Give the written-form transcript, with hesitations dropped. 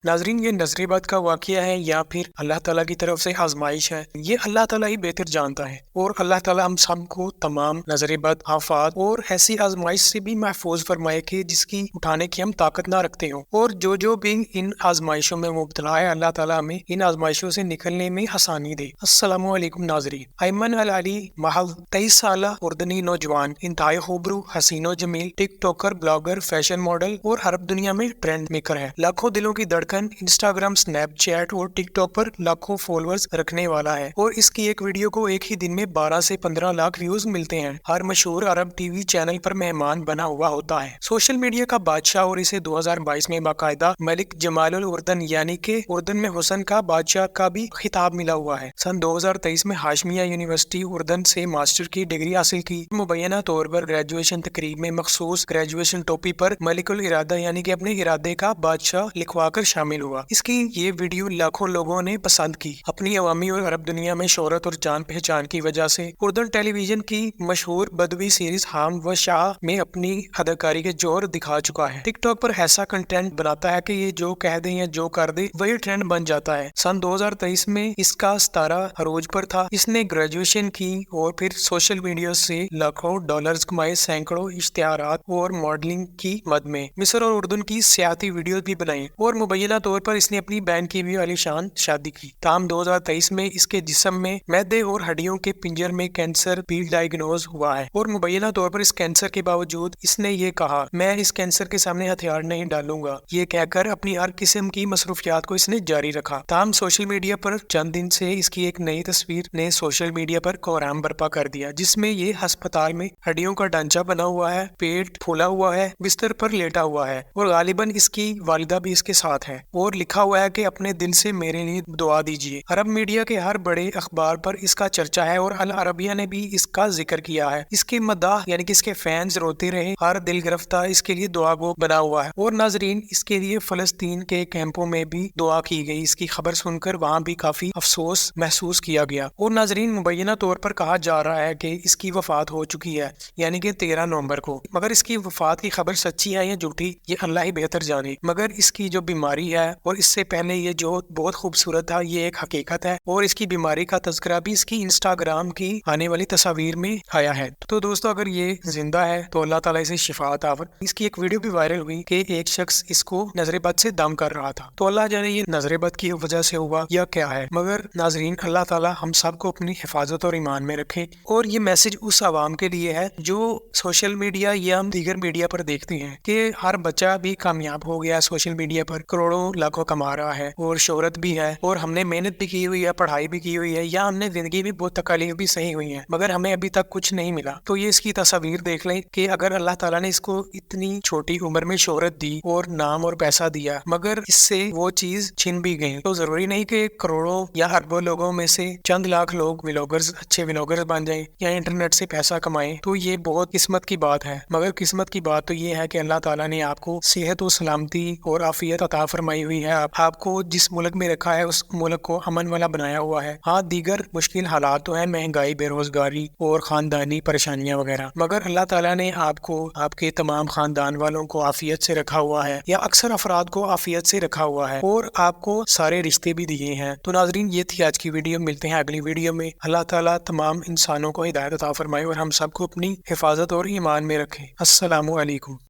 नाजरीन, ये नजरेबाद का वाकया है या फिर अल्लाह ताला की तरफ से आजमाइश है, ये अल्लाह ताला ही बेहतर जानता है। और अल्लाह ताला हम सबको तमाम नजरेबद, आफात और ऐसी आजमाइश से भी महफूज फरमाए कि जिसकी उठाने की हम ताकत ना रखते हो। और जो भी इन आजमाइशों में मुब्तला है, अल्लाह ताला हमें इन आजमाइशों से निकलने में आसानी दे। अस्सलामु अलैकुम नाजरीन। अयमन अल अली महल 23 साल उर्दनी नौजवान, इंतहाई खूबरू, हसीनो जमील, टिकटॉकर, ब्लॉगर, फैशन मॉडल और अरब दुनिया में ट्रेंड मेकर है। लाखों दिलों की धड़कन इंस्टाग्राम, स्नैपचैट और टिकटॉक पर लाखों फॉलोअर्स रखने वाला है। और इसकी एक वीडियो को एक ही दिन में 12 से 15 लाख व्यूज मिलते हैं। हर मशहूर अरब टीवी चैनल पर मेहमान बना हुआ होता है। सोशल मीडिया का बादशाह, और इसे 2022 में बाकायदा मलिक जमालुल उर्दन यानी कि उर्दन में हुसन का बादशाह का भी खिताब मिला हुआ है। सन 2023 में हाशमिया यूनिवर्सिटी उर्दन से मास्टर की डिग्री हासिल की। मुबैना तौर पर ग्रेजुएशन तकरीब में मखसूस ग्रेजुएशन टोपी पर मलिकुल इरादा यानी कि अपने इरादे का बादशाह लिखवाकर शामिल हुआ। इसकी ये वीडियो लाखों लोगों ने पसंद की। अपनी अवामी और अरब दुनिया में शोहरत और जान पहचान की वजह से उर्दन टेलीविजन की मशहूर बदवी सीरीज हाम व शाह में अपनी अदाकारी के जोर दिखा चुका है। टिकटॉक पर ऐसा कंटेंट बनाता है कि ये जो कह दे या जो कर दे वही ट्रेंड बन जाता है। सन 2023 में इसका सितारा अरोज पर था। इसने ग्रेजुएशन की और फिर सोशल मीडिया से लाखों डॉलर्स कमाए, सैकड़ों इश्तिहारात और मॉडलिंग की मद में मिस्र और उर्दन की सियाती वीडियो भी बनाई। और मुबैना तौर पर इसने अपनी बहन की भी आलीशान शादी की। ताम 2023 में इसके जिस्म में मैदे और हड्डियों के पिंजर में कैंसर भी डायग्नोज हुआ है। और मुबैना तौर पर इस कैंसर के बावजूद इसने ये कहा, मैं इस कैंसर के सामने हथियार नहीं डालूंगा। ये कहकर अपनी हर किस्म की मसरूफियात को इसने जारी रखा। ताम सोशल मीडिया पर चंद दिन से इसकी एक नई तस्वीर ने सोशल मीडिया पर कोहराम बर्पा कर दिया, जिसमें ये अस्पताल में हड्डियों का ढांचा बना हुआ है, पेट फूला हुआ है, बिस्तर पर लेटा हुआ है और गालिबन इसकी वालिदा भी इसके साथ है। और लिखा हुआ है कि अपने दिल से मेरे लिए दुआ दीजिए। अरब मीडिया के हर बड़े अखबार पर इसका चर्चा है और अल अरबिया ने भी इसका जिक्र किया है। इसके मदाह यानी कि इसके फैंस रोते रहे, हर दिल गिरफ्तार इसके लिए दुआ गो बना हुआ है। और नाजरीन, इसके लिए फलस्तीन के कैंपों में भी दुआ की गई। इसकी खबर सुनकर वहाँ भी काफी अफसोस महसूस किया गया। और नाजरीन, मुबैना तौर पर कहा जा रहा है कि इसकी वफात हो चुकी है, यानी कि 13 नवंबर को। मगर इसकी वफात की खबर सच्ची है या झूठी, ये अल्लाह ही बेहतर जाने। मगर इसकी जो बीमारी है और इससे पहले ये जो बहुत खूबसूरत था, ये एक हकीकत है। और इसकी बीमारी का तज़किरा भी इसकी इंस्टाग्राम की आने वाली तस्वीर में आया है। तो दोस्तों, अगर ये जिंदा है तो अल्लाह ताला इसे शिफा अता फरमाए। इसकी एक वीडियो भी वायरल हुई कि एक शख्स इसको नजरेबद से दम कर रहा था। तो अल्लाह जाने ये नजरेबद की वजह से हुआ या क्या है। मगर नाजरीन, अल्लाह ताला हम सबको अपनी हिफाजत और ईमान में रखे। और ये मैसेज उस आवाम के लिए है जो सोशल मीडिया या हम दीगर मीडिया पर देखते हैं कि हर बच्चा भी कामयाब हो गया, सोशल मीडिया पर करोड़ों लाखों कमा रहा है और शोहरत भी है और हमने मेहनत भी की हुई है, पढ़ाई भी की हुई है, या हमने जिंदगी में बहुत तकलीफ भी सही हुई है, मगर हमें अभी तक कुछ नहीं मिला। तो ये इसकी तस्वीर देख लें कि अगर अल्लाह ताला ने इसको इतनी छोटी उम्र में शोहरत दी और नाम और पैसा दिया, मगर इससे वो चीज छिन भी गई। तो जरूरी नहीं कि करोड़ों या अरबों लोगों में से चंद लाख लोग व्लॉगर्स, अच्छे व्लॉगर्स बन जाएं या इंटरनेट से पैसा कमाएं। तो ये बहुत किस्मत की बात है। मगर किस्मत की बात तो ये है कि अल्लाह ताला ने आपको सेहत और सलामती और आफियत अता फरमाई हुई है। आपको जिस मुल्क में रखा है उस मुल्क को अमन वाला बनाया हुआ है। हाँ, दीगर मुश्किल हालात तो है, महंगाई, बेरोजगारी और खानदानी परेशानियां वगैरह, मगर अल्लाह ताला ने आपको, आपके तमाम खानदान वालों को आफियत से रखा हुआ है, या अक्सर अफराद को आफियत से रखा हुआ है और आपको सारे रिश्ते भी दिए हैं। तो नाजरीन, ये थी आज की वीडियो। मिलते हैं अगली वीडियो में। अल्लाह ताला तमाम इंसानों को हिदायत अता फरमाए और हम सबको अपनी हिफाजत और ईमान में रखे। अस्सलामु अलैकुम।